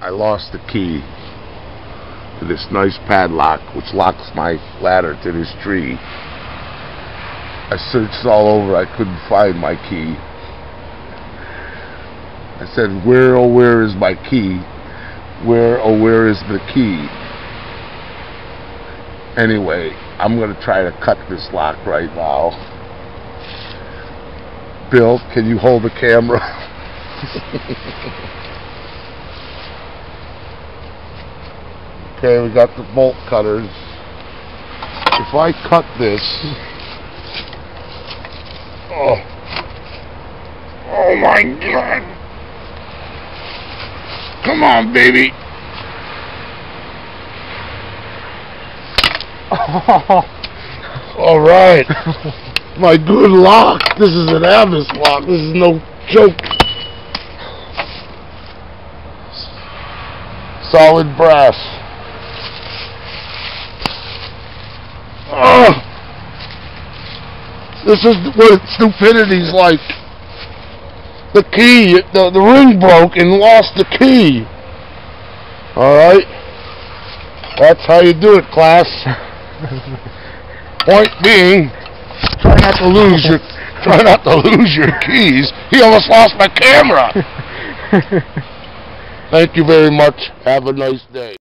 I lost the key to this nice padlock which locks my ladder to this tree. I searched all over, I couldn't find my key. I said, where, oh where is my key? Where, oh where is the key? Anyway, I'm going to try to cut this lock right now. Bill, can you hold the camera? Okay, we got the bolt cutters. If I cut this... Oh my God! Come on, baby! Alright. My good lock. This is an Avis lock. This is no joke. Solid brass. This is what stupidity's like. The key, the ring broke and lost the key. Alright? That's how you do it, class. Point being, try not to lose your keys. He almost lost my camera. Thank you very much. Have a nice day.